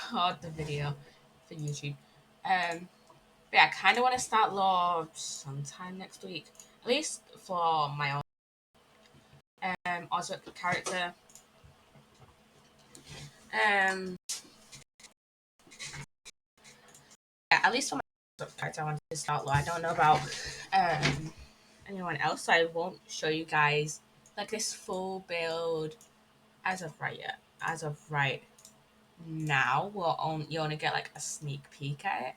record the video for YouTube. But yeah, I kind of want to start law sometime next week, at least for my own Ozwork character. Um, yeah, at least for my Ozwork character, I want to start law. I don't know about anyone else, so I won't show you guys like this full build as of right yet. As of right now, you only get like a sneak peek at it,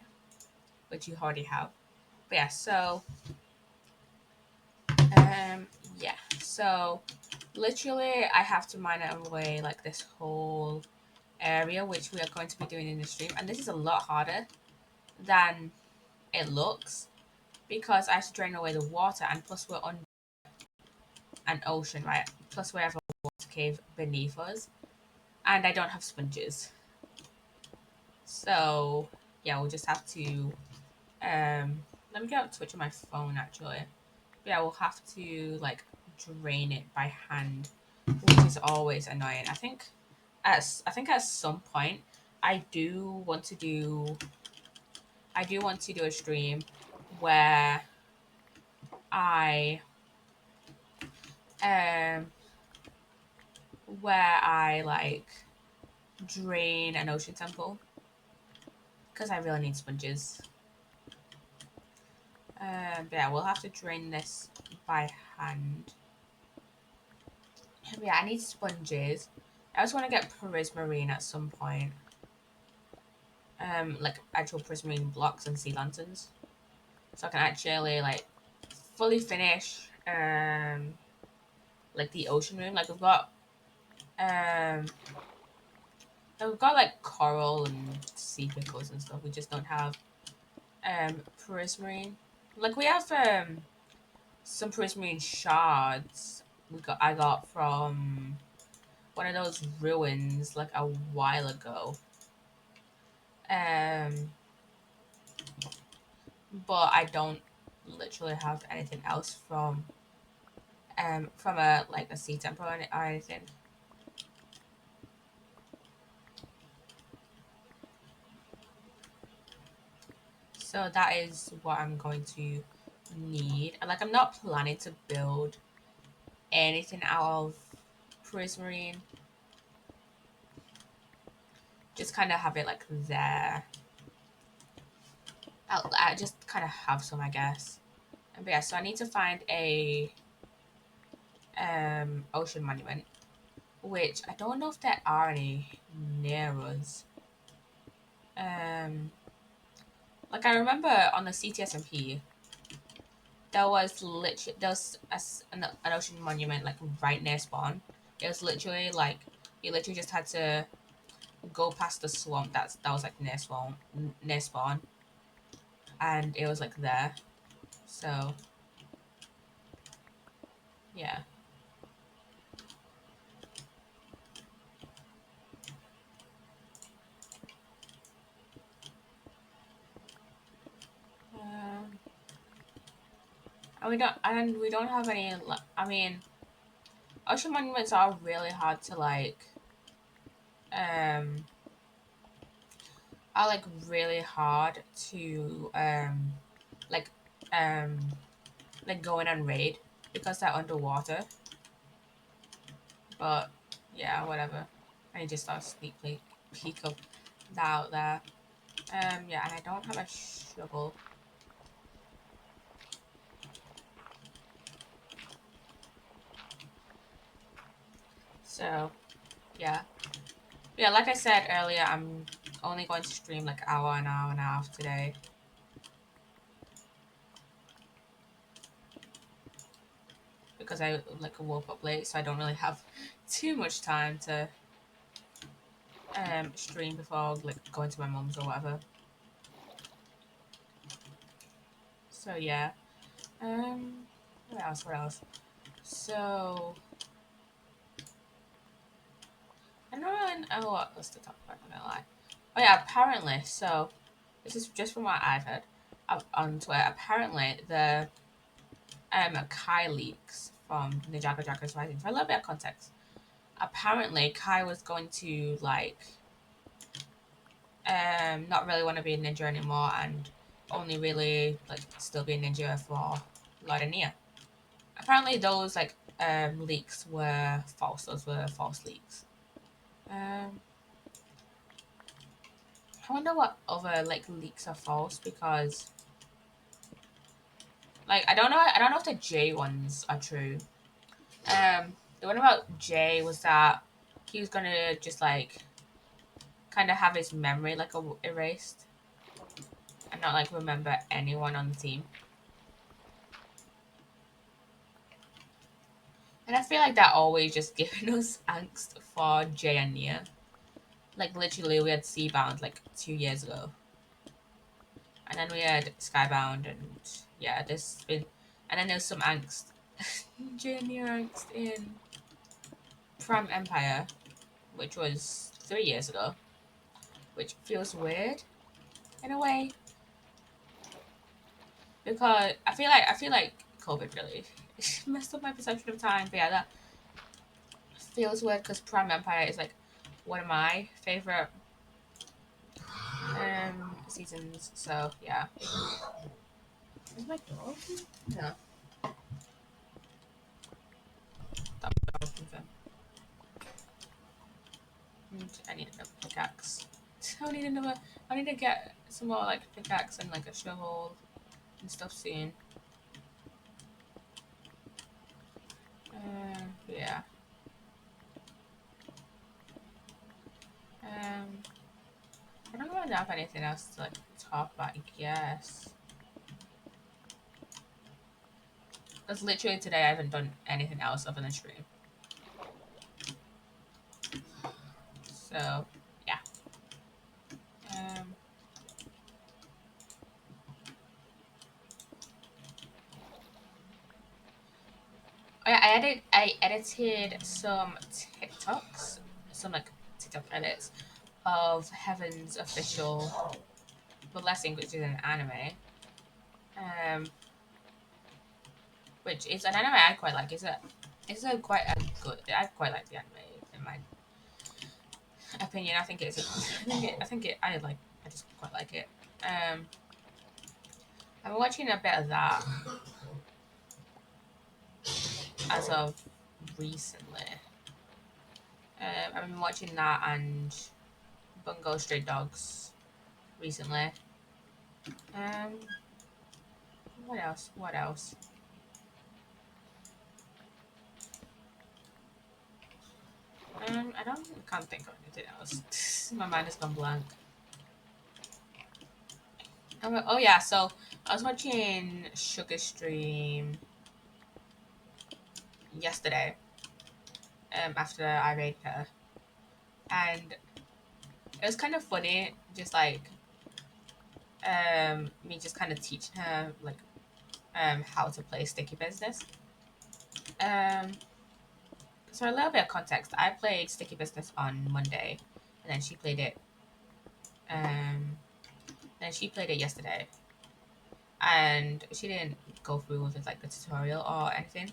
which you already have. But yeah, so um yeah, so literally I have to mine away like this whole area, which we are going to be doing in the stream, and this is a lot harder than it looks because I have to drain away the water, and plus we're on an ocean, right? Plus we have a water cave beneath us, and I don't have sponges. So yeah, we'll just have to let me get up Twitch on my phone actually. But yeah, we'll have to like drain it by hand, which is always annoying. I think at some point I do want to do a stream where I um like drain an ocean temple because I really need sponges. But yeah, we'll have to drain this by hand. But yeah, I need sponges. I also want to get prismarine at some point. Like actual prismarine blocks and sea lanterns, so I can actually like fully finish like the ocean room. Like um we've got like coral and sea pickles and stuff. We just don't have prismarine. Like we have some prismarine shards. I got from one of those ruins like a while ago. Um, but I don't literally have anything else from a like a sea temple or anything. So that is what I'm going to need. And like I'm not planning to build anything out of prismarine. Just kind of have it like there. I just kind of have some, I guess. But yeah, so I need to find a ocean monument, which I don't know if there are any near us. Like I remember on the CTSMP, there was an ocean monument like right near spawn. It was literally like you literally just had to go past the swamp that was like near spawn, and it was like there. So yeah. Um, and we don't have any. I mean, ocean monuments are really hard to um are like really hard to like um like go in and raid because they're underwater. But yeah, whatever. I just start peek of that out there. Yeah, and I don't have a shovel. So yeah. Yeah, like I said earlier, I'm only going to stream like an hour and a half today. Because I like woke up late, so I don't really have too much time to stream before like going to my mum's or whatever. So yeah. What else? What else? So I don't really know what else to talk about. I'm not gonna lie. Oh yeah, apparently. So this is just from what I've heard on Twitter. Apparently, the Kai leaks from Ninjago Dragon's Rising. For a little bit of context, apparently Kai was going to like not really want to be a ninja anymore and only really like still be a ninja for Light and Nia. Apparently those like leaks were false. Those were false leaks. Um, I wonder what other like leaks are false because like I don't know. I don't know if the J ones are true. The one about Jay was that he was gonna just like kind of have his memory like erased and not like remember anyone on the team. And I feel like that always just giving us angst for Jay and Nia. Like literally, we had Seabound like 2 years ago, and then we had Skybound, and yeah, this been, and then there's some angst, Jay and Nia angst in Prime Empire, which was 3 years ago, which feels weird in a way because I feel like COVID really messed up my perception of time. But yeah, that feels weird because Prime Empire is like one of my favorite seasons. So yeah, is my door open? No, that was open. I need another pickaxe. I need another. I need to get some more like pickaxe and like a shovel and stuff soon. Yeah. Um, I don't really have anything else to like talk about. I guess. Because literally today I haven't done anything else other than stream. So yeah. Um, I edited some TikToks, some like TikTok edits of Heaven's official blessing, which is an anime. Um, which is an anime I quite like. It's a quite a good. I quite like the anime in my opinion. I think it's. I just quite like it. Um, I've been watching a bit of that as of recently. I've been watching that and Bungo Stray Dogs recently. Um, what else? What else? I can't think of anything else. My mind has gone blank. Oh yeah, so I was watching Sugar Stream yesterday. After I raided her, and it was kind of funny, just like me just kind of teaching her like how to play Sticky Business. Um, so a little bit of context. I played Sticky Business on Monday, and then she played it. Then she played it yesterday, and she didn't go through with like the tutorial or anything.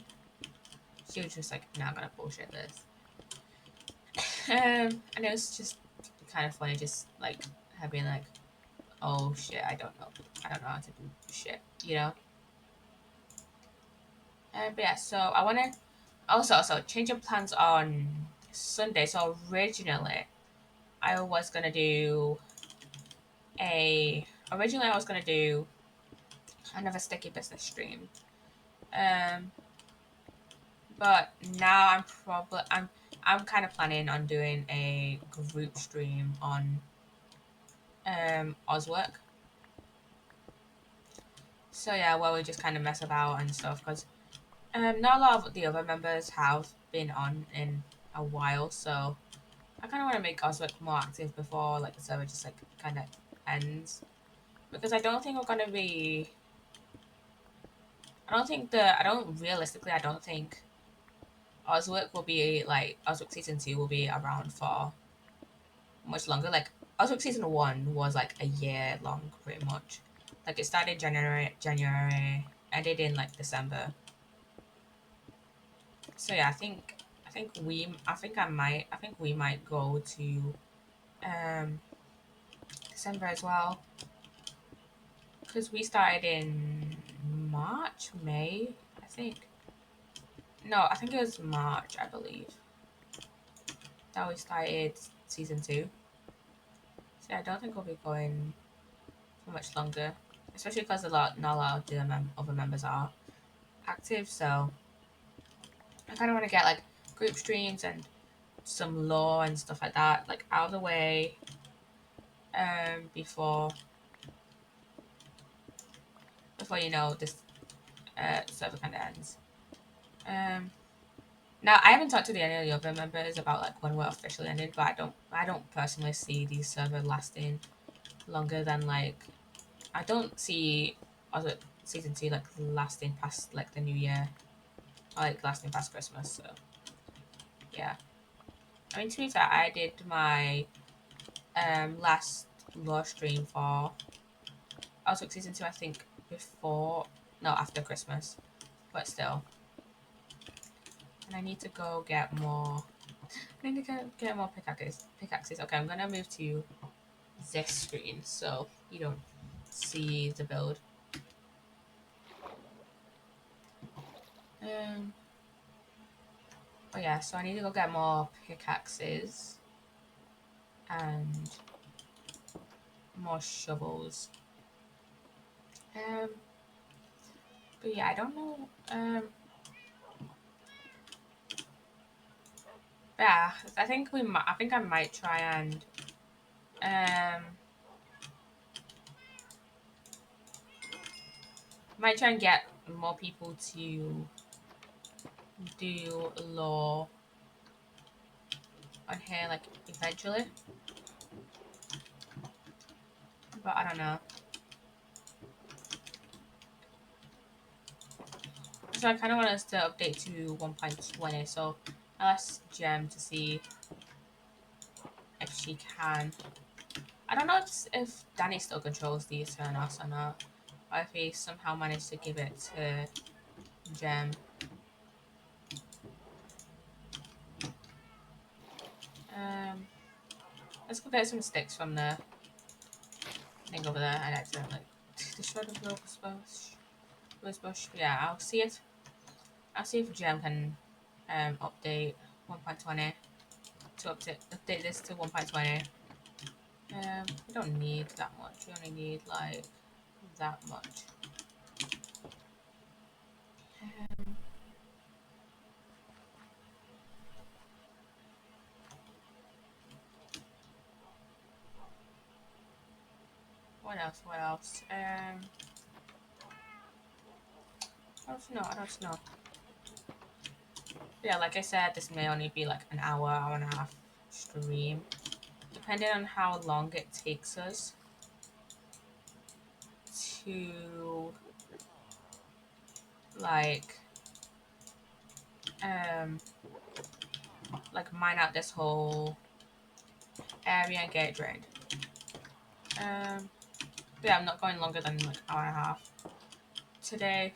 She was just like, "Nah, I'm gonna bullshit this." And it was just kind of funny, just like her being like, "Oh shit, I don't know how to do shit," you know. But yeah, so I wanna also change of plans on Sunday. So originally, I was gonna do a originally I was gonna do another sticky business stream. Um, but now I'm kind of planning on doing a group stream on Ozwork. So yeah, where we just kind of mess about and stuff because not a lot of the other members have been on in a while, so I kind of want to make Ozwork more active before like the server just like kind of ends because I don't think we're gonna be. I don't realistically. I don't think Ozwork will be like Ozwork season 2 will be around for much longer. Like Ozwork season 1 was like a year long, pretty much. Like it started January, ended in like December. So yeah, I think we might go to um December as well. Because we started in March, May, I think. No, I think it was March, I believe, that we started season 2. So yeah, I don't think we'll be going for much longer. Especially because not a lot of the other members are active, so I kind of want to get like group streams and some lore and stuff like that like out of the way before this server kind of ends. Now I haven't talked to any of the other members about like when we're officially ended, but I don't personally see these server lasting longer than like I don't see other season 2 like lasting past like the new year or like lasting past Christmas. So yeah, I mean, to be fair, I did my last lore stream for Ozwork season 2, I think before, no, after Christmas, but still. And I need to go get more. I need to get more pickaxes. Pickaxes. Okay, I'm gonna move to this screen so you don't see the build. Um. Oh yeah, so I need to go get more pickaxes and more shovels. Um. But yeah, I don't know. Yeah, I think we might. I think I might try and might try and get more people to do law on here, like eventually. But I don't know. So I kind of want us to update to 1.20. So I'll ask Gem to see if she can. I don't know if Danny still controls these turn-offs or not, or if he somehow managed to give it to Gem. Um, let's go get some sticks from the thing over there. I accidentally destroyed the rose bush. Yeah, I'll see it. I'll see if Gem can update 1.20 to update this to 1.20. We don't need that much. We only need like that much. Um, what else? What else? I don't know. I don't know. Yeah, like I said, this may only be like an hour and a half stream, depending on how long it takes us to like um mine out this whole area and get it drained. Yeah, I'm not going longer than like an hour and a half today.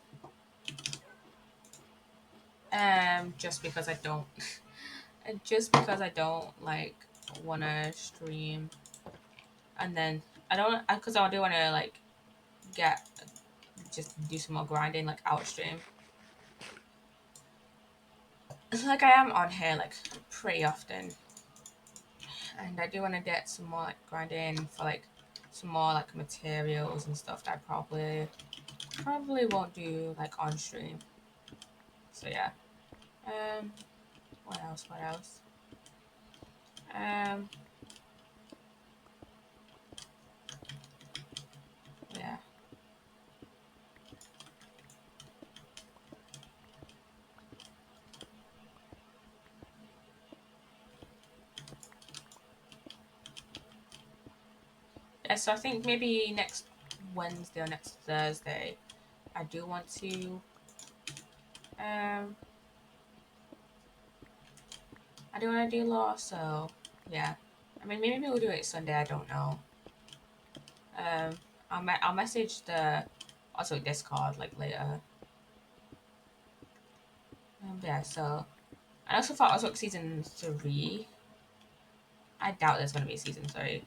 Just because I don't, just because I don't like wanna stream, and then I don't, because I do wanna like get just do some more grinding like out stream. Like I am on here like pretty often, and I do want to get some more like grinding for like some more like materials and stuff that I probably won't do like on stream. So yeah. Um, what else? What else? Um, yeah. Yeah, so I think maybe next Wednesday or next Thursday, I do want to um I do want to do law, so yeah. I mean, maybe we'll do it Sunday. I don't know. Um, I'll message the also Discord like later. Yeah. So I also thought Ozwork season 3. I doubt there's gonna be a season 3.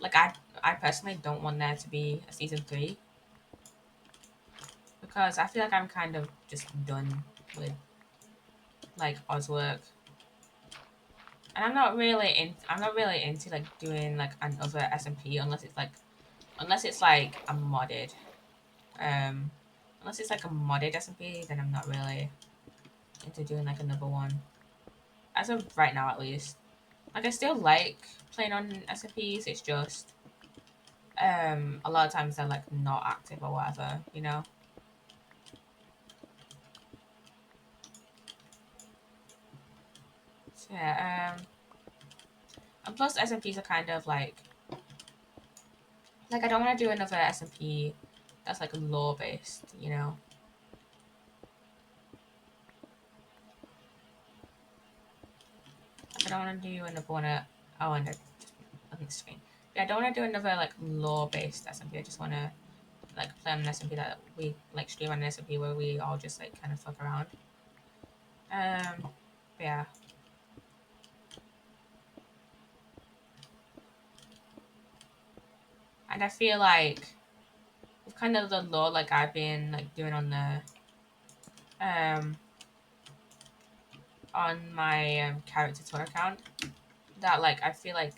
Like I personally don't want there to be a season 3 because I feel like I'm kind of just done with like Ozwork. And I'm not really into like doing like another SMP unless it's like a modded um unless it's like a modded SMP, then I'm not really into doing like another one. As of right now at least. Like I still like playing on SMPs, it's just a lot of times they're like not active or whatever, you know? So yeah, and plus SMPs are kind of like I don't want to do another SMP that's like law based, you know? Like I don't want to do another one oh and on the screen. Yeah, I don't want to do another like law based SMP. I just want to like play on an SMP that we like stream on an SMP where we all just like kind of fuck around. Yeah. And I feel like with kind of the law like I've been like doing um on my character tour account, that like I feel like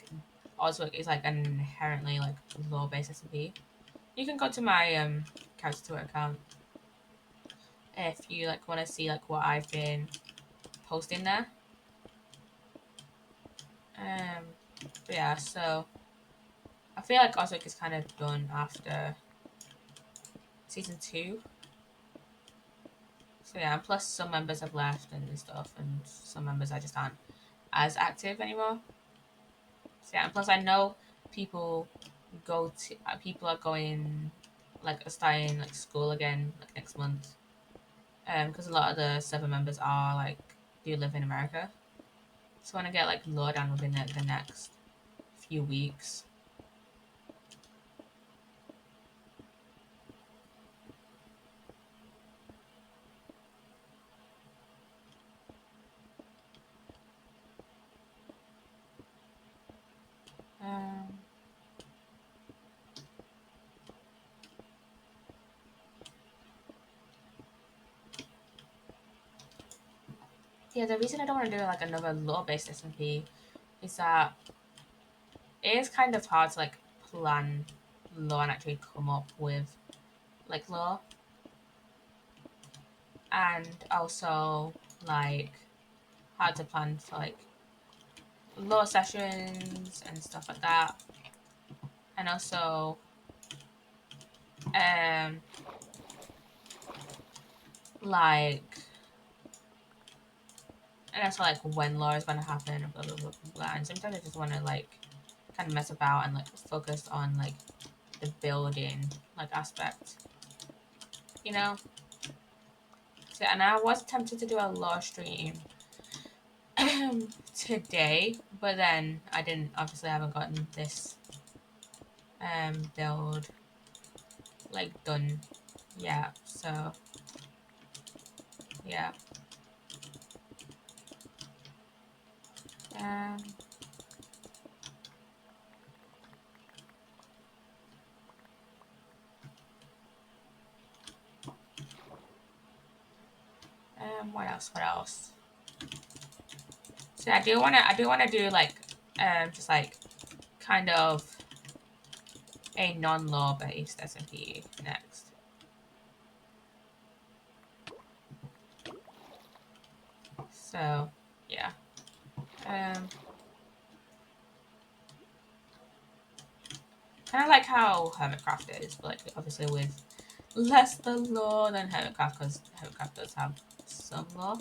Ozwork is like an inherently like law based SMP. You can go to my character tour account if you like want to see like what I've been posting there. Um, but yeah, so I feel like Ozwork is kind of done after season 2. So yeah, and plus some members have left and stuff, and some members I just aren't as active anymore. So yeah, and plus I know people people are going like starting like school again like next month. Because a lot of the server members are like do live in America, so I want to get like law down within the next few weeks. Um, yeah, the reason I don't want to do like another law-based SMP is that it is kind of hard to like plan law and actually come up with like law, and also like hard to plan for like law sessions and stuff like that, and also um like and also like when law is going to happen and blah blah blah blah blah. And sometimes I just want to like kind of mess about and like focus on like the building like aspect, you know. So, and I was tempted to do a law stream today, but then I didn't. Obviously, I haven't gotten this build like done yet. So yeah. Um. What else? What else? So I do wanna do like just like kind of a non-law based SMP next. So yeah. Um. Kind of like how Hermitcraft is, but like obviously with less the law than Hermitcraft because Hermitcraft does have some law.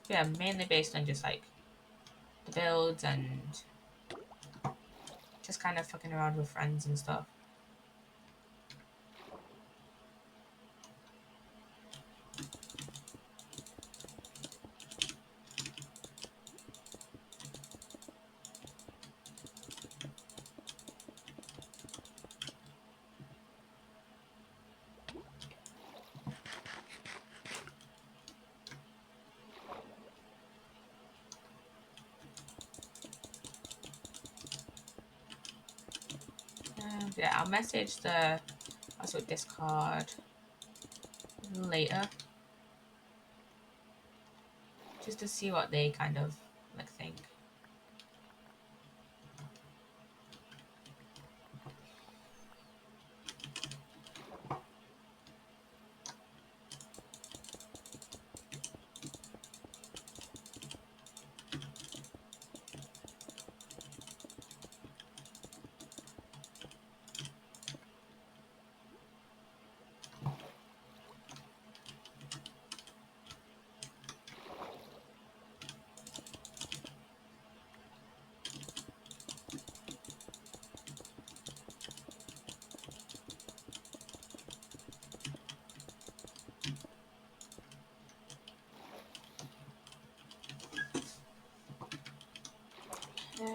Yeah, mainly based on just like the builds and just kind of fucking around with friends and stuff. Yeah, I'll message the Ozwork Discord later just to see what they kind of like think. Um,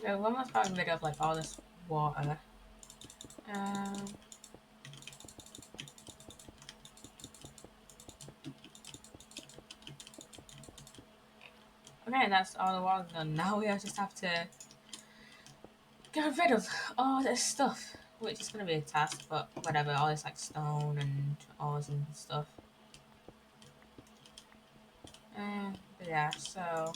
yeah, we almost got rid of like all this water. Um, okay, that's all the water done. Now we just have to get rid of all this stuff, which is gonna be a task, but whatever. All this like stone and ores and stuff. But yeah, so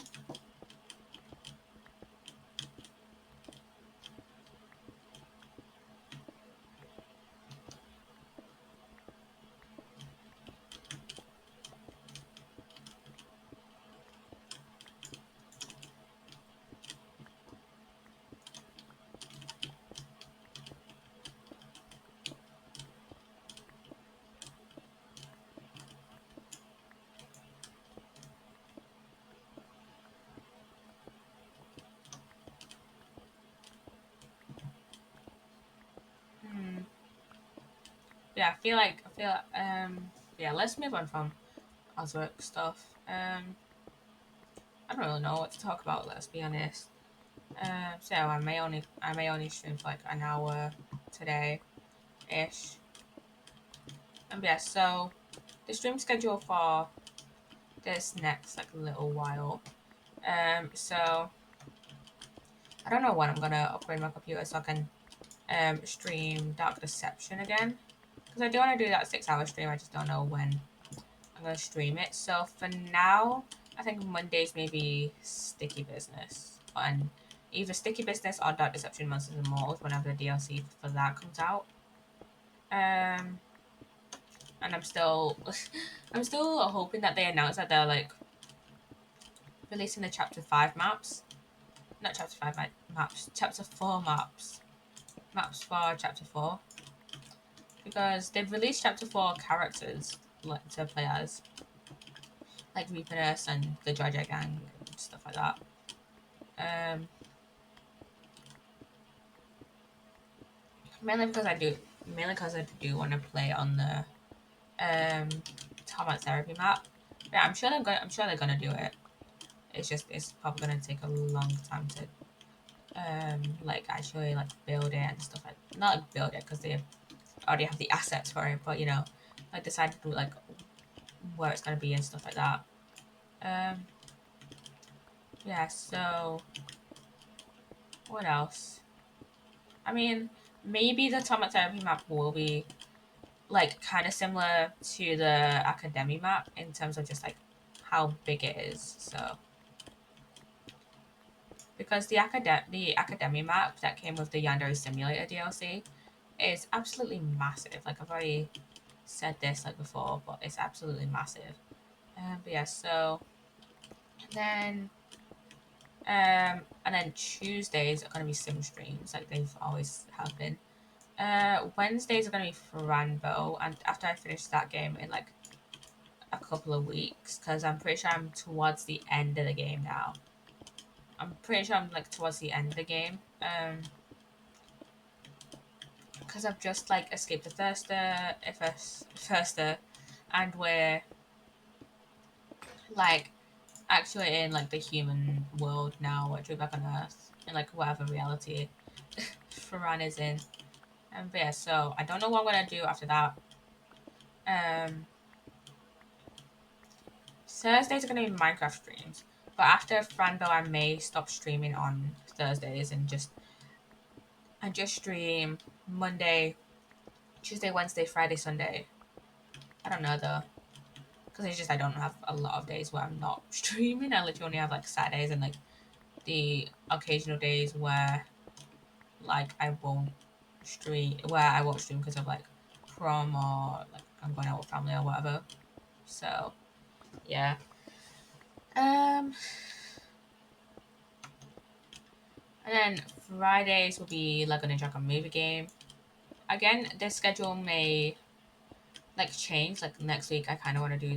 hmm, yeah, yeah. Let's move on from Ozwork stuff. I don't really know what to talk about. Let's be honest. So I may only stream for like an hour today, ish. And yeah, so the stream schedule for this next like little while. So I don't know when I'm gonna upgrade my computer so I can stream Dark Deception again. Because I do want to do that 6 hour stream, I just don't know when I'm gonna stream it. So for now, I think Mondays maybe Sticky Business. And either Sticky Business or Dark Deception Monsters and Mortals whenever the DLC for that comes out. And I'm still I'm still hoping that they announce that they're like releasing the chapter 5 maps. Not chapter 5 maps, chapter 4 maps. Maps for chapter 4. Because they've released chapter 4 characters like to play as. Like Reaperness and the Georgia Gang and stuff like that. Um mainly because I do want to play on the Tarmac Therapy map. Yeah, I'm sure they're gonna do it. It's probably gonna take a long time to like actually like build it and stuff like not like build it because they already have the assets for it, but you know, like decide to do like where it's gonna be and stuff like that. Um yeah, so what else? I mean, maybe the Atomic Therapy map will be like kind of similar to the Academy map in terms of just like how big it is. So because the Academy map that came with the Yandere Simulator DLC is absolutely massive. Like I've already said this like before, but it's absolutely massive. But yeah, so then and then Tuesdays are gonna be sim streams like they've always have been. Wednesdays are gonna be Franbo, and after I finish that game in like a couple of weeks, because I'm pretty sure I'm towards the end of the game now. I'm pretty sure I'm like towards the end of the game. because I've just like escaped the Thursday, and we're like actually in like the human world now, which we're back on Earth in like whatever reality Ferran is in. But yeah, so I don't know what I'm gonna do after that. Um, Thursdays are gonna be Minecraft streams, but after Franbo, I may stop streaming on Thursdays and just stream Monday, Tuesday, Wednesday, Friday, Sunday. I don't know though, because it's just I don't have a lot of days where I'm not streaming. I literally only have like Saturdays and like the occasional days where like I won't stream because of like prom or like I'm going out with family or whatever. So yeah. Um and then Fridays will be like a Ninjago movie game. Again, this schedule may like change. Like next week I kinda wanna do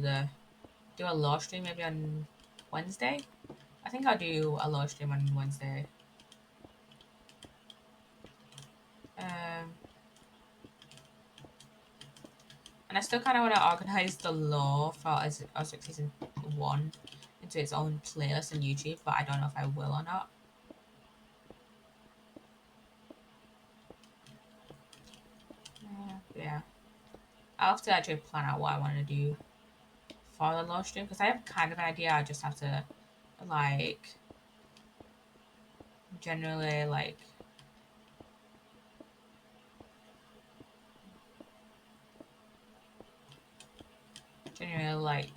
a live stream maybe on Wednesday. I think I'll do a live stream on Wednesday. Um And I still kind of want to organize the lore for Ozwork Season 1 into its own playlist on YouTube, but I don't know if I will or not. Yeah. I'll have to actually plan out what I want to do for the lore stream, because I have kind of an idea. I just have to, like, generally, like,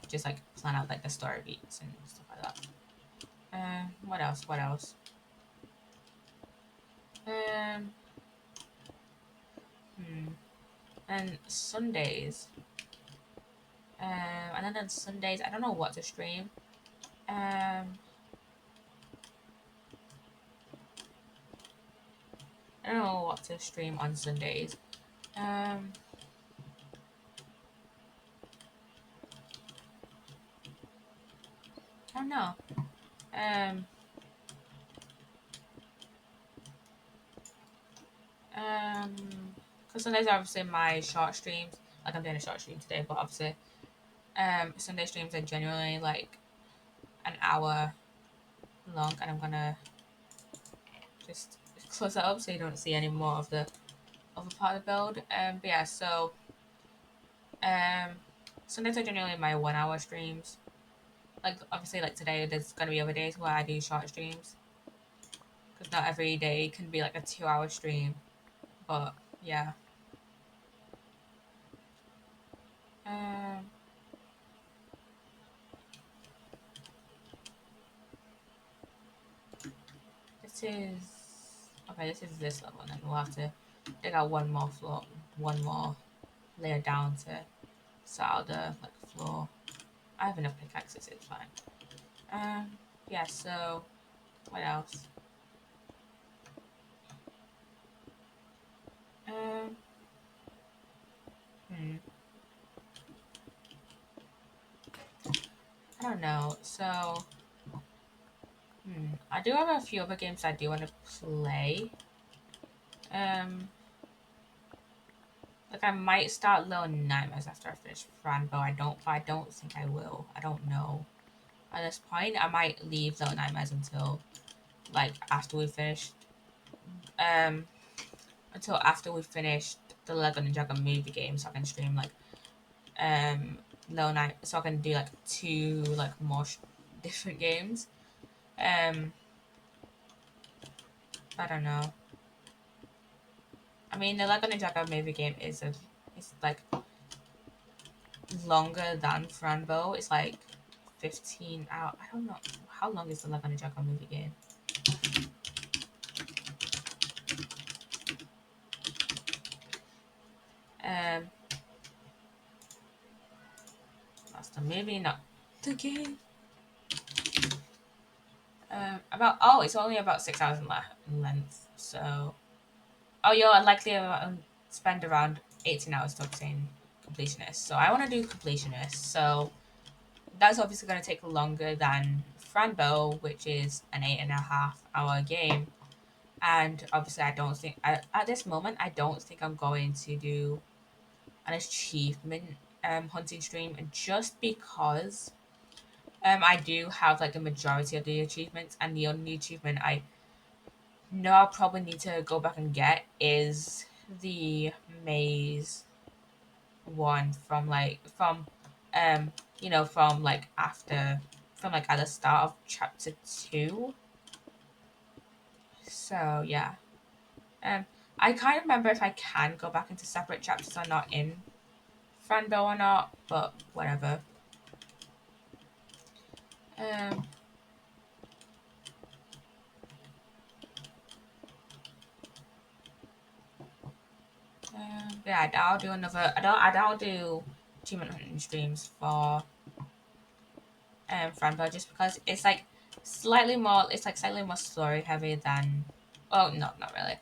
just, like, plan out, like, the story beats and stuff like that. What else? What else? Um, And Sundays. And then on Sundays, I don't know what to stream. Um, I don't know what to stream on Sundays. Um, I don't know. Um, um, because Sundays are obviously my short streams. Like I'm doing a short stream today, but obviously, Sunday streams are generally like an hour long, and I'm gonna just close that up so you don't see any more of the other part of the build. But yeah, so um, Sundays are generally my 1 hour streams. Like obviously, like today, there's gonna be other days where I do short streams because not every day can be like a 2 hour stream. But yeah. Um, this is okay. This is this level, and then we'll have to dig out one more floor, one more layer down to set out the like floor. I have enough pickaxes. It's fine. Um, yeah. So what else? Um, hmm. I don't know. So I do have a few other games I do want to play. Um, like I might start Little Nightmares after I finish Fran, but I don't think I will. I don't know. At this point, I might leave Little Nightmares until like after we finished um until after we finished the Lego Ninjago movie game, so I can stream like Little Night, so I can do like two like more different games. Um, I don't know. I mean, the Lego Ninjago movie game is like longer than Franbo. It's like 15 hours. I don't know how long is the Lego Ninjago movie game. Um, that's the movie, not the game. It's only about 6 hours in length. So, you're likely to spend around 18 hours to obtain completionist. So I want to do completionist. So that's obviously going to take longer than Franbo, which is an 8.5 hour game. And obviously, at this moment, I don't think I'm going to do an achievement hunting stream, just because I do have like the majority of the achievements, and the only achievement I know I'll probably need to go back and get is the maze one from um from like after from like at the start of chapter 2. So yeah. Um I can't remember if I can go back into separate chapters or not in Franbo or not, but whatever. Um, yeah, I'll do another. I don't do achievement hunting streams for Franbo, just because it's like slightly more. It's like slightly more story heavy than. Oh no, not really.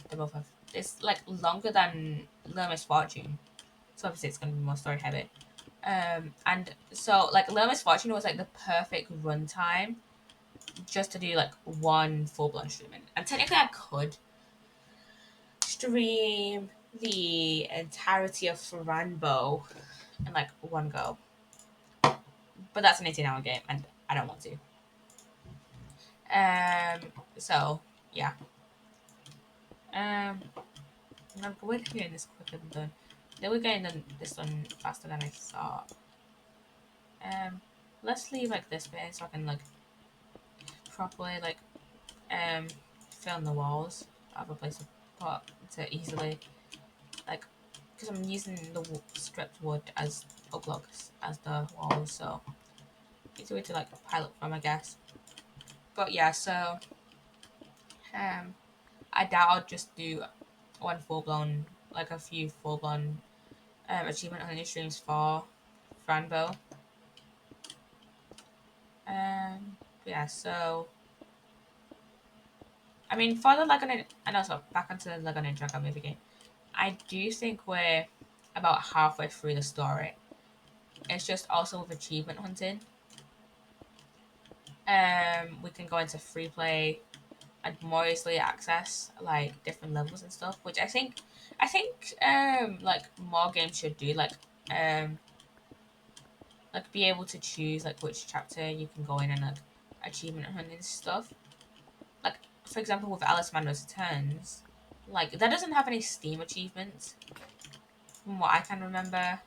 They both have. It's like longer than Little Misfortune, so obviously it's gonna be more story heavy. And so like Little Misfortune was like the perfect runtime just to do like one full blown streaming, and technically I could stream the entirety of Ranbo in like one go. But that's an 18-hour game and I don't want to. Um so yeah. Um we're getting this quicker than done. They were getting this done faster than I thought. Um let's leave like this bit so I can like properly like um fill in the walls. I have a place to put to easily like because I'm using the stripped wood as blocks as the walls, so it's a way to like pile up from, I guess. But yeah, so um, I doubt I'll just do one full blown, like a few full blown achievement hunting streams for Franbo. Yeah, so I mean, for the Lego and also back onto the Lego Ninjago movie game, I do think we're about halfway through the story. It's just also with achievement hunting. We can go into free play and more easily access like different levels and stuff, which I think like more games should do, like be able to choose like which chapter you can go in and like achievement hunting and stuff. Like for example with Alice Mando's Returns, like that doesn't have any Steam achievements from what I can remember,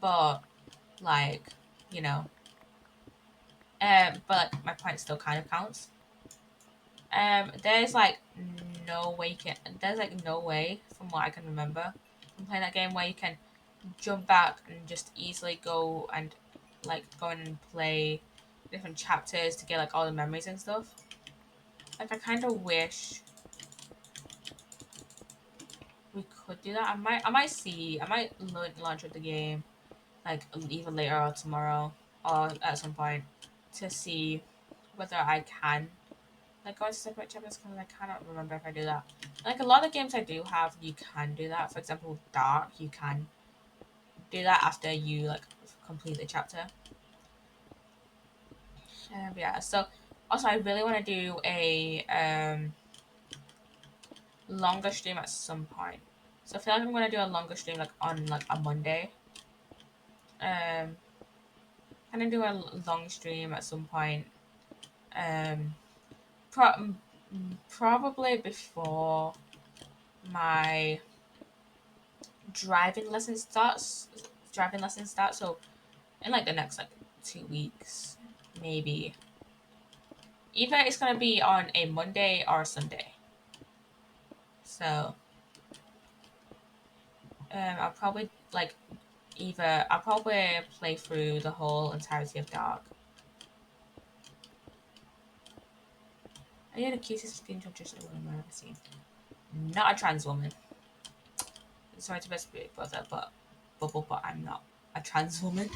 but like you know, but like, my point still kind of counts. There's like no way can there's like no way from what I can remember from playing that game where you can jump back and just easily go and like go in and play different chapters to get like all the memories and stuff. Like I kind of wish we could do that. I might launch up the game like even later or tomorrow or at some point to see whether I can like go into separate chapters because I cannot remember if I do that. Like a lot of games I do have, you can do that. For example, with Dark, you can do that after you like complete the chapter. Yeah. So also, I really want to do a longer stream at some point. So I feel like I'm gonna do a longer stream like on like a Monday. Um, I'm gonna do a long stream at some point. Um, pro- probably before my driving lesson starts. So in like the next like 2 weeks, maybe. Either it's gonna be on a Monday or a Sunday. So I'll probably like I'll probably play through the whole entirety of Dark. Are you the cutest skin touches a woman I've ever seen? Not a trans woman. Sorry to be a brother, but I'm not a trans woman.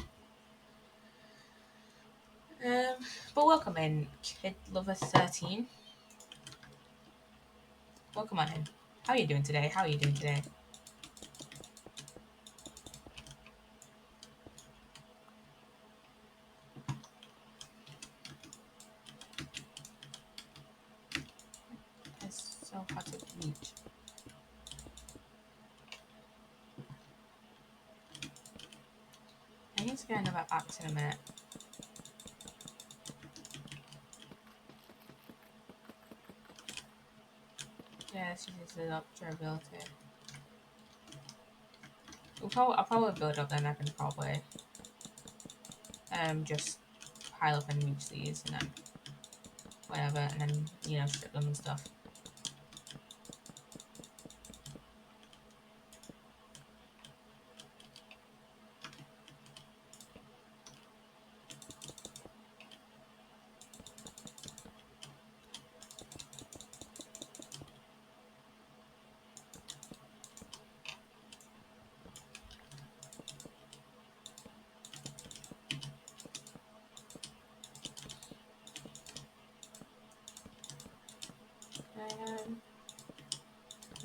Um, but welcome in, Kid Lover 13. Welcome on in. How are you doing today? How to reach. I need to get another axe in a minute. Yeah, this uses up durability. I'll probably build up then I can probably just pile up and reach these and then whatever, and then, you know, strip them and stuff.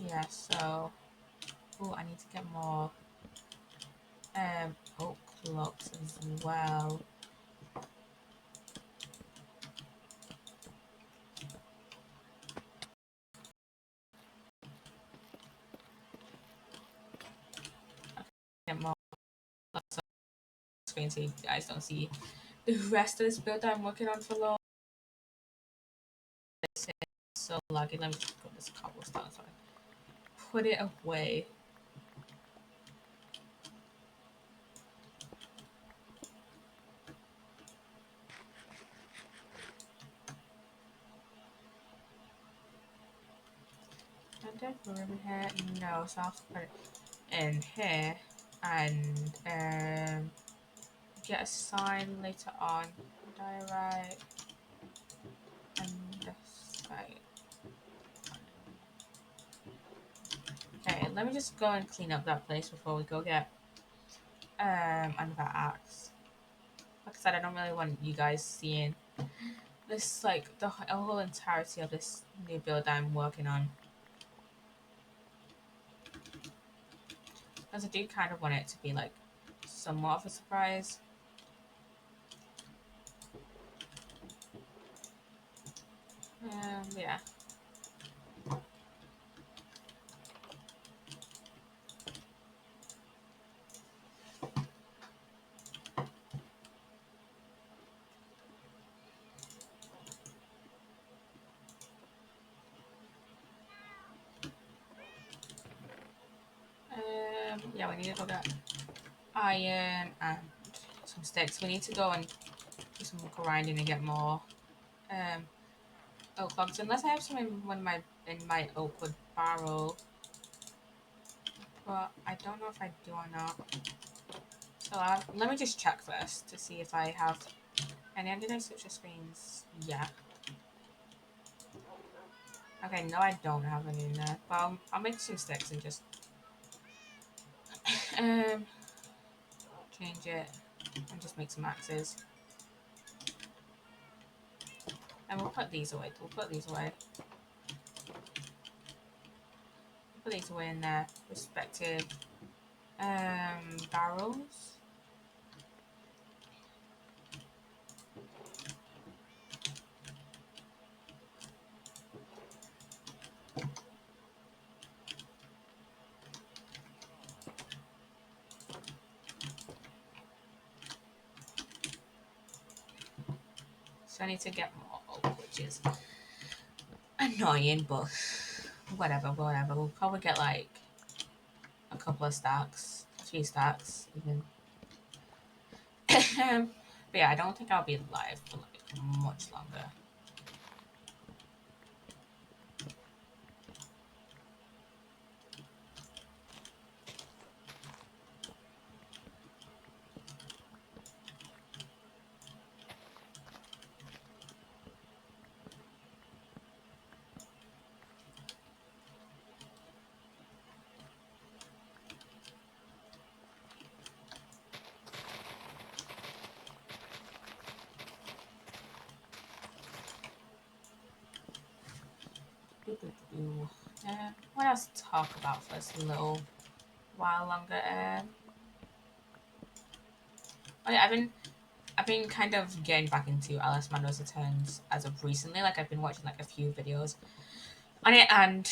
Yeah, so I need to get more oak blocks as well. Get more blocks on the screen so you guys don't see the rest of this build that I'm working on for long. It's so laggy. Let me just put this cobblestone so I can put it away. I did room here? No, so I'll put it in here and get a sign later on. Diorite and this side. Okay, let me just go and clean up that place before we go get another axe. Like I said, I don't really want you guys seeing this, like the whole entirety of this new build that I'm working on. Because I do kind of want it to be like somewhat of a surprise. Yeah. Yeah, we need to go get iron and some sticks. We need to go and do some grinding and get more oak logs. Unless I have some in my oak wood barrel, but I don't know if I do or not. So let me just check first to see if I have any. Did I switch the screens? Yeah. Okay, no, I don't have any in there. Well, I'll make some sticks and just change it and just make some axes. And we'll put these away. Put these away in their respective barrels. So I need to get more oak, which is annoying, but whatever. We'll probably get like a couple of stacks, 3 stacks even. But yeah, I don't think I'll be live for like much longer. What else to talk about for this little while longer? Oh yeah, I've been kind of getting back into Alice Mando's Returns as of recently. Like I've been watching like a few videos on it, and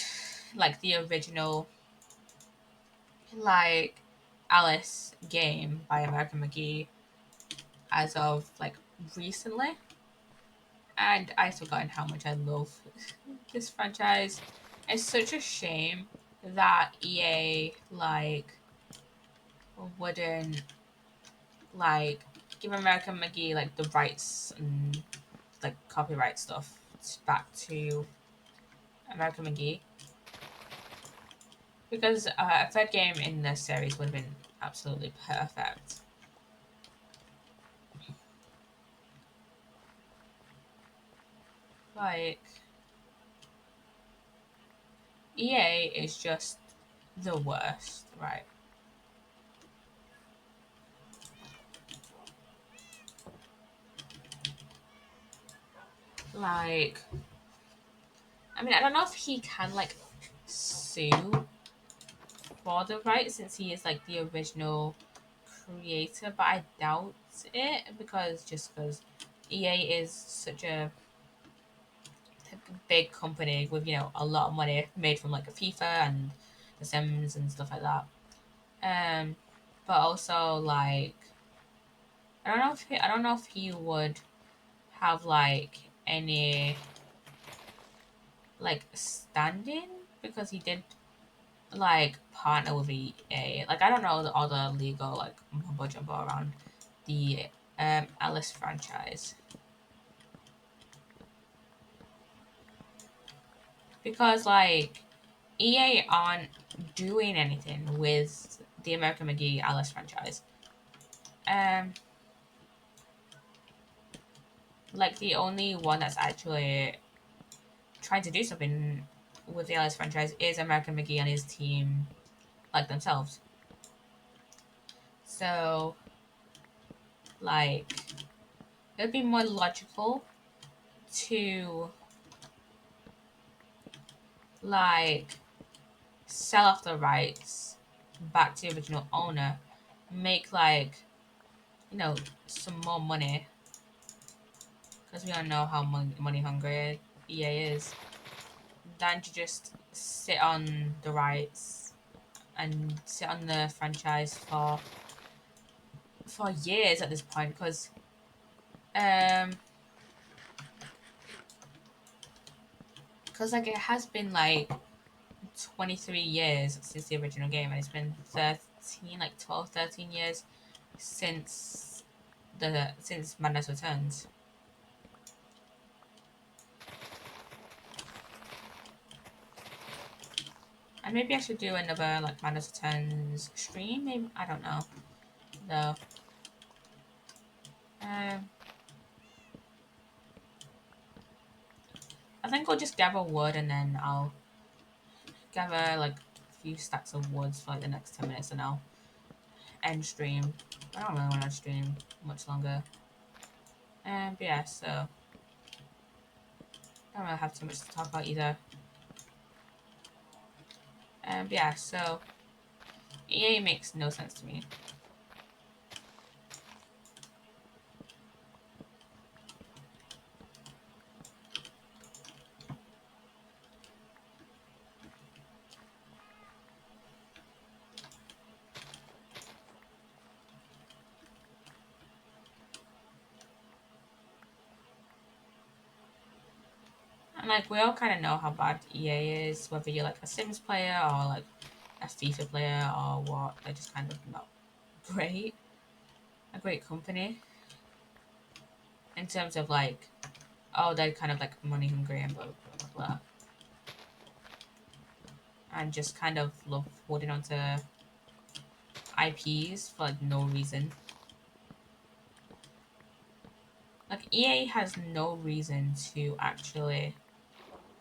like the original like Alice game by American McGee as of like recently. And I've forgotten how much I love this franchise. It's such a shame that EA like wouldn't like give American McGee like the rights and like copyright stuff back to American McGee, because a third game in the series would have been absolutely perfect. Like EA is just the worst, right? Like, I mean, I don't know if he can like sue for the rights since he is like the original creator, but I doubt it because EA is such a big company with a lot of money made from like FIFA and The Sims and stuff like that. Um, but also like I don't know if he would have like any like standing because he did like partner with EA. Like I don't know all the legal like mumbo jumbo around the Alice franchise because like EA aren't doing anything with the American McGee Alice franchise. Um, like the only one that's actually trying to do something with the Alice franchise is American McGee and his team, like themselves. So, like, it'd be more logical to like sell off the rights back to the original owner, make like some more money because we all know how money hungry EA is, than to just sit on the rights and sit on the franchise for years at this point um because like it has been like 23 years since the original game, and it's been 13 like 12 13 years since since Madness Returns. And maybe I should do another like Madness Returns stream, maybe, I don't know though. um I think I'll just gather wood and then I'll gather like a few stacks of woods for like the next 10 minutes and I'll end stream. I don't really want to stream much longer. But yeah, so I don't really have too much to talk about either. But yeah, so EA makes no sense to me. And like we all kind of know how bad EA is, whether you're like a Sims player or like a FIFA player or what. They're just kind of not great. A great company in terms of like, oh, they're kind of like money hungry and blah blah blah blah, and just kind of love holding onto IPs for like no reason. Like EA has no reason to actually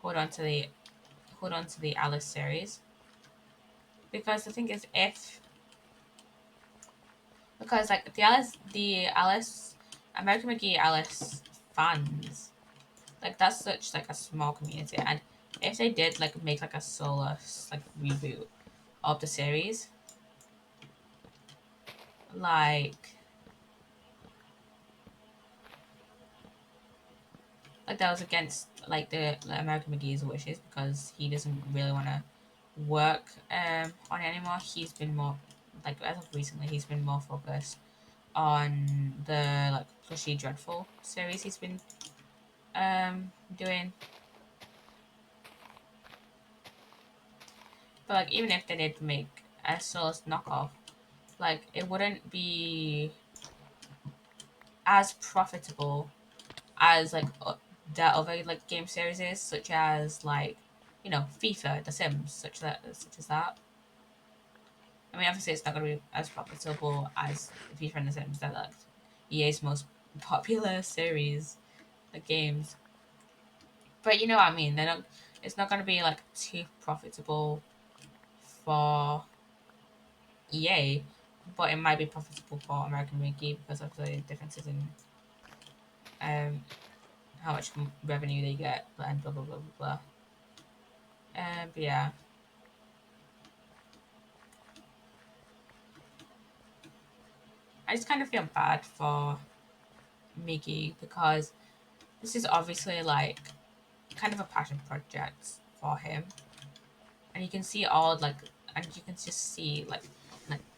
hold on to the Alice series, because the thing is, if because like the Alice American McGee Alice fans, like that's such like a small community, and if they did like make like a solo like reboot of the series, like that was against like American McGee's wishes because he doesn't really want to work on it anymore. He's been more like as of recently he's been more focused on the like Plushy Dreadful series he's been doing. But like even if they did make a Souls knockoff, like it wouldn't be as profitable as like the other like game series is, such as like FIFA, The Sims, such as that. I mean, obviously, it's not going to be as profitable as FIFA and The Sims, that like EA's most popular series, like games. But you know what I mean? They're not. It's not going to be like too profitable for EA, but it might be profitable for American Wiki because of the differences in um how much revenue they get and blah blah blah blah blah. But yeah, I just kind of feel bad for Mickey because this is obviously like kind of a passion project for him, and you can see all like, and you can just see like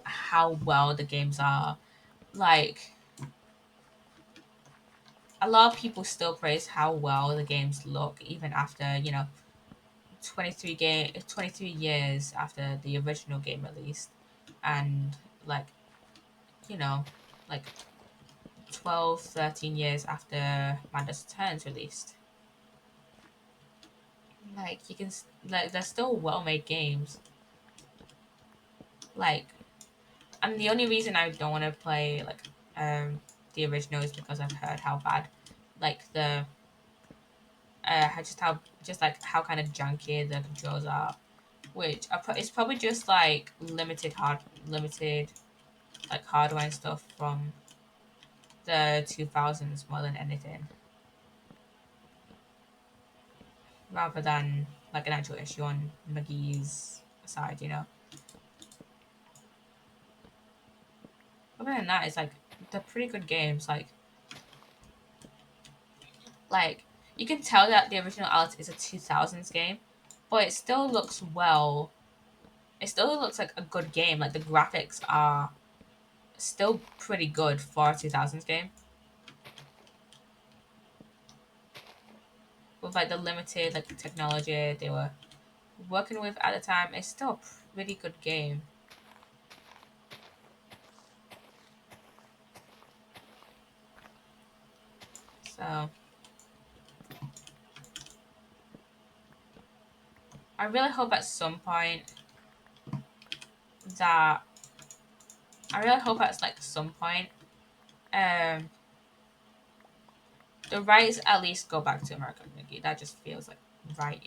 how well the games are. Like a lot of people still praise how well the games look even after 23 years after the original game released, and like you know like 12, 13 years after Madness Returns released. Like you can like they're still well made games. Like, and the only reason I don't want to play like the original is because I've heard how bad like the just like how kind of junky the controls are, which it's probably just like limited like hardware and stuff from the 2000s more than anything, rather than like an actual issue on McGee's side. Other than that, it's like they're pretty good games. Like you can tell that the original Alice is a 2000s game, but it still looks well. It still looks like a good game. Like the graphics are still pretty good for a 2000s game. With like the limited like technology they were working with at the time, it's still a pretty good game. So I really hope at some point that I really hope at like some point um the rights at least go back to American Mickey. That just feels like right.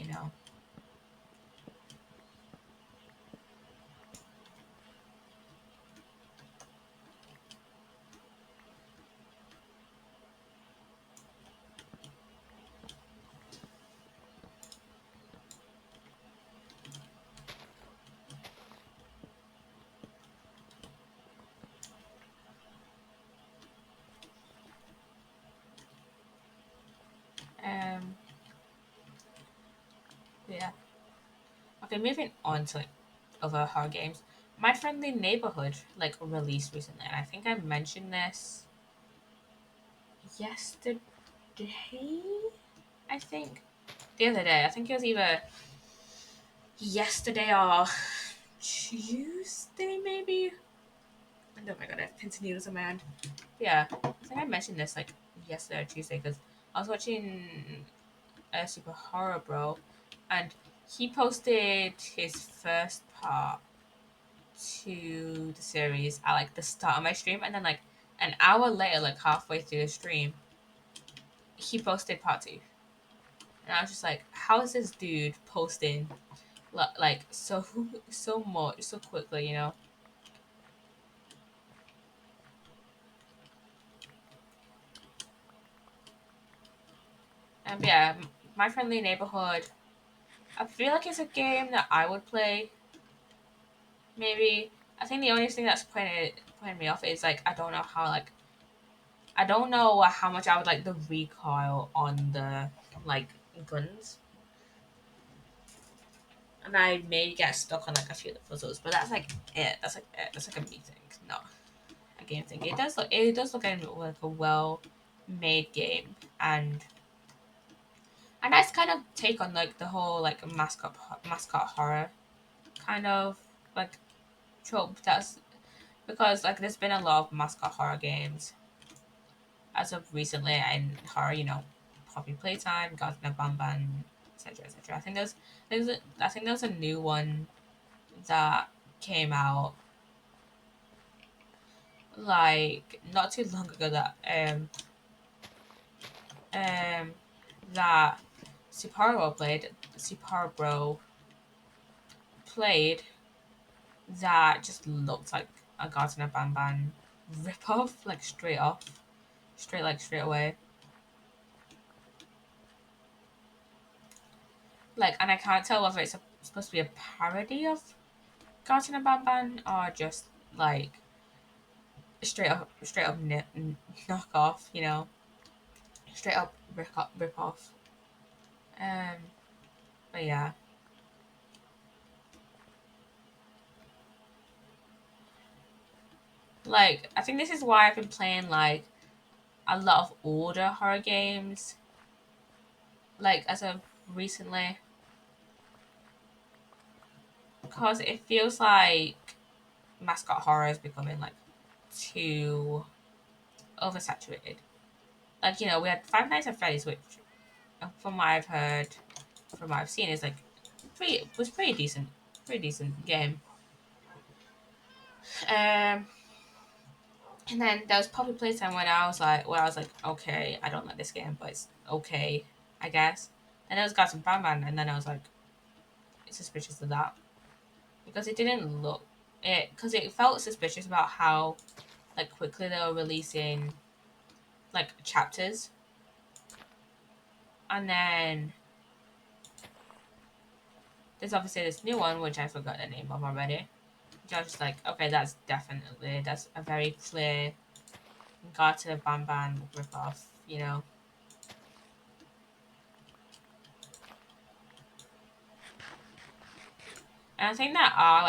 Um yeah. Okay, moving on to like other horror games. My Friendly Neighborhood like released recently, and I think I mentioned this yesterday. I think the other day. I think it was either yesterday or Tuesday, maybe. And oh my god, I have pins and needles in my hand. Yeah, I think I mentioned this like yesterday or Tuesday because I was watching a Super Horror Bro, and he posted his first part to the series at like the start of my stream, and then like an hour later, like halfway through the stream, he posted part two, and I was just like, how is this dude posting like so much so quickly? And yeah, My Friendly Neighborhood. I feel like it's a game that I would play. Maybe I think the only thing that's putting me off is like I don't know how much I would like the recoil on the like guns, and I maybe get stuck on like a few of the puzzles, but that's like it. That's like it. That's like a me thing, not a game thing. It does look like a well made game, and a nice kind of take on like the whole like mascot horror kind of like trope. That's because like there's been a lot of mascot horror games as of recently in horror. Poppy Playtime, Gardner Bamban, etc. etc. I think there's a new one that came out like not too long ago um that Suparbro played that just looked like a Gardner Bamban ripoff, like straight away. Like, and I can't tell whether it's supposed to be a parody of Gardner Bamban or just like straight up knock off, straight up rip off. Um, but yeah, like I think this is why I've been playing like a lot of older horror games, like as of recently, because it feels like mascot horror is becoming like too oversaturated. Like we had Five Nights at Freddy's, which from what I've heard, from what I've seen, is like pretty decent, pretty decent game. Um, and then there was Poppy Playtime where I was like, okay, I don't like this game, but it's okay, I guess. And there was Gotham Batman, and then I was like, suspicious of that because it didn't look it because it felt suspicious about how like quickly they were releasing like chapters, and then there's obviously this new one which I forgot the name of already. Which I was just like, okay, that's a very clear Gata Bam Bam ripoff. And I think there are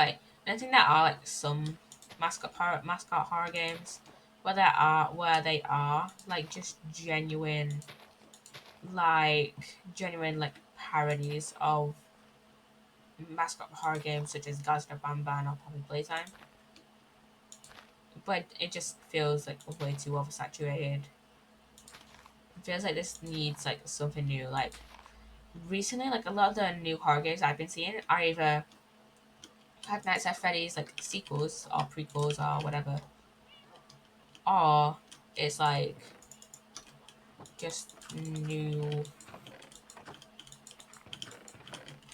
like some mascot horror games where they are like just genuine like parodies of mascot horror games such as Gazna Bamban or Poppy Playtime. But it just feels like way too oversaturated. It feels like this needs like something new. Like recently, like a lot of the new horror games I've been seeing are either Five Nights at Freddy's like sequels or prequels or whatever, or it's like just new.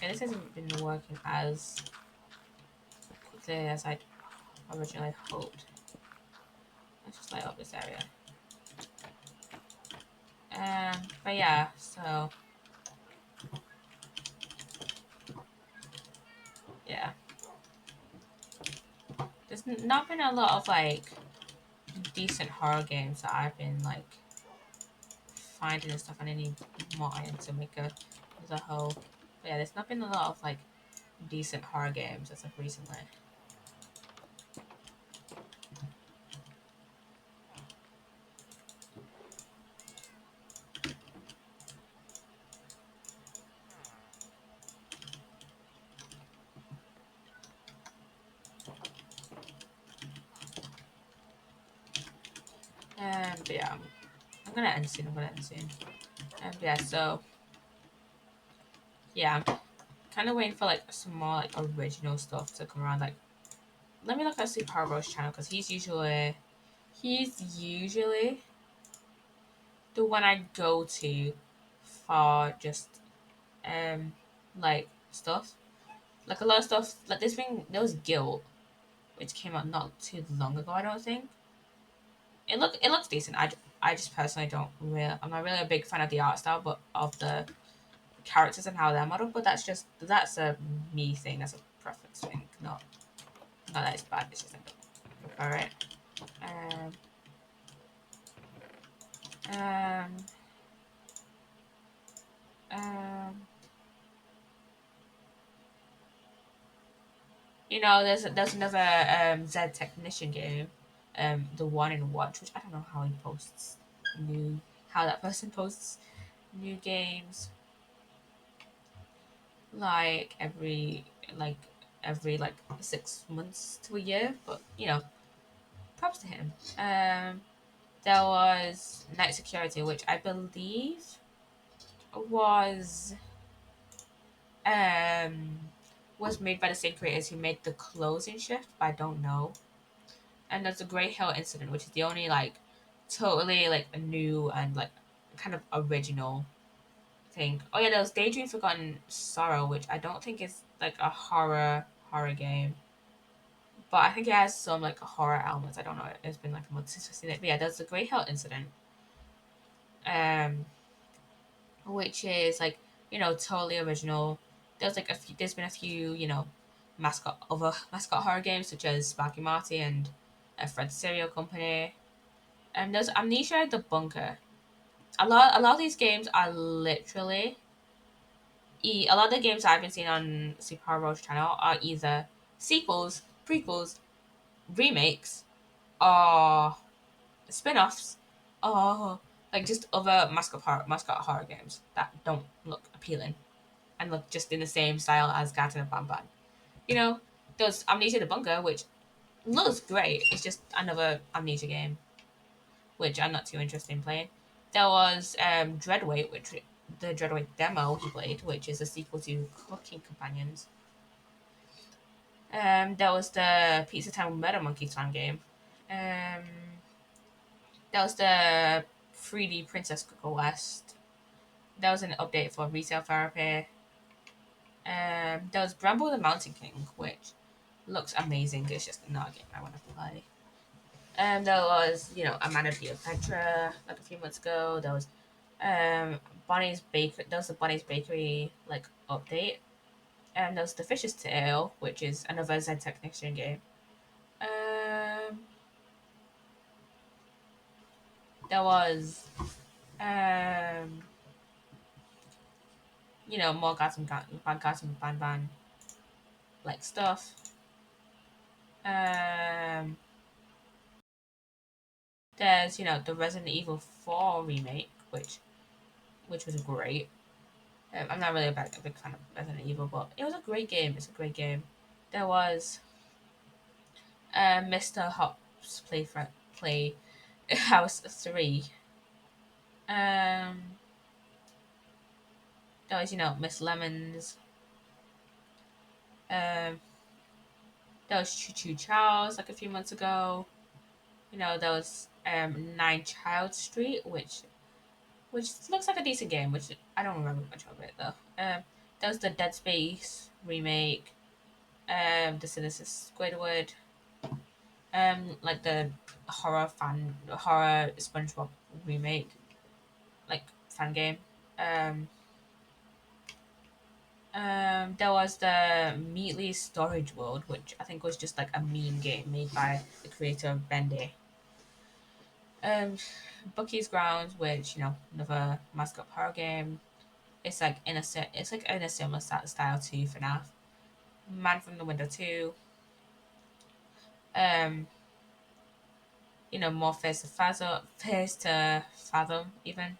And this hasn't been working as quickly as I'd originally hoped. Let's just light up this area. But yeah, so yeah, there's not been a lot of like decent horror games that I've been like finding and stuff, and I need more in to make as a whole. But yeah, there's not been a lot of like decent horror games as of recently. But yeah, I'm gonna end soon. Yeah, so yeah, I'm kind of waiting for like some more like original stuff to come around. Like, let me look at Super Harbour's channel because he's usually the one I go to for just um like stuff. Like a lot of stuff like there was Guilt, which came out not too long ago, I don't think. It looks decent. I just personally don't really I'm not really a big fan of the art style but of the characters and how they're modeled, but that's a me thing, that's a preference thing. Not that it's bad, it's just like alright. Um um There's another Z Technician game, the One in Watch, which I don't know how he posts new how that person posts new games like like every like 6 months to a year, but props to him. There was Night Security, which I believe was um was made by the same creators who made the Closing Shift, but I don't know. And there's a Grey Hill Incident, which is the only like totally like a new and like kind of original thing. Oh yeah, there was Daydream Forgotten Sorrow, which I don't think is like a horror game. But I think it has some like horror elements. I don't know. It's been like a month since I've seen it. But yeah, there's the Grey Hill Incident. Which is like totally original. There's been a few mascot horror games such as Sparky Marty and Fred's Cereal Company. And there's Amnesia the Bunker. A lot of these games are literally a lot of the games I've been seeing on Super Horror Roach channel are either sequels, prequels, remakes, or spin-offs, or like just other mascot horror games that don't look appealing and look just in the same style as Garten of Banban. You know, there's Amnesia the Bunker, which looks great. It's just another Amnesia game, which I'm not too interested in playing. There was Dreadweight, which the Dreadweight demo he played, which is a sequel to Cooking Companions. There was the Pizza Time with Murder Monkeys fan game. Um, there was the 3D Princess Coco West. There was an update for Retail Therapy. There was Bramble the Mountain King, which looks amazing. It's just not a game I want to play. There was, a Man of the Adventure like a few months ago. There was Bonnie's Bakery. There was the Bonnie's Bakery like update. And there was the Fish's Tale, which is another Z Technician game. Um, there was um, more Gotham Ban like stuff. Um, there's the Resident Evil 4 remake, which was great. I'm not really a big fan of Resident Evil, but it was a great game. It's a great game. There was Mr. Hop's Play House 3. Um, there was Miss Lemons. Um, there was Choo Choo Charles like a few months ago. There was Nine Child Street, which looks like a decent game, which I don't remember much of it though. There was the Dead Space remake. The Sinister Squidward. Like the horror SpongeBob remake, like fan game. Um, there was the Meatly Storage World, which I think was just like a meme game made by the creator of Bendy. Um, Bucky's Grounds, which another mascot horror game. It's like in a similar style to FNAF. Man from the Window 2. Um, more Face to Fathom even.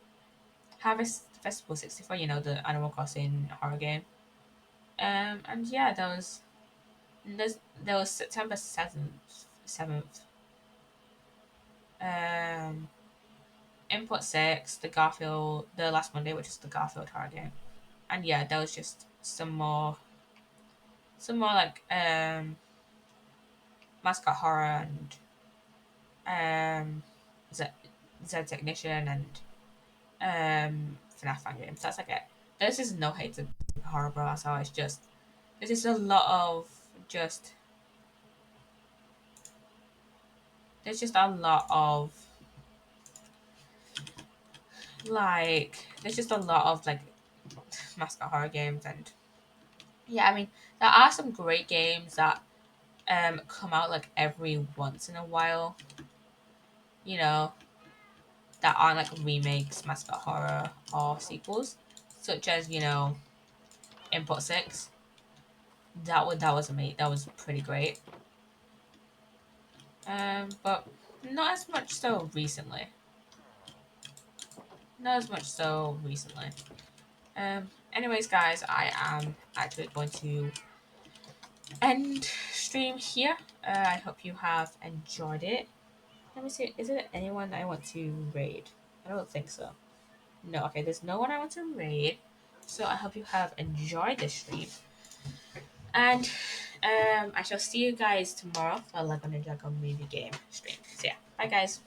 Harvest Festival 64, the Animal Crossing horror game. And yeah, there was September 7th. Um, Input 6, the last Monday, which is the Garfield horror game. And yeah, there was just some more like mascot horror and Z, Z Technician and FNAF fan games. That's like it. There's just no hate to horror, bro. So it's just there's just a lot of just there's just a lot of there's just a lot of like mascot horror games. And yeah, I mean there are some great games that come out like every once in a while, you know, that aren't like remakes, mascot horror, or sequels, such as Input 6. That was amazing. That was pretty great. But not as much so recently. Not as much so recently. Anyways, guys, I am actually going to end stream here. I hope you have enjoyed it. Let me see. Is there anyone I want to raid? I don't think so. No. Okay, there's no one I want to raid. So I hope you have enjoyed this stream. And I shall see you guys tomorrow for 11 Dragon movie game stream. So yeah, bye guys.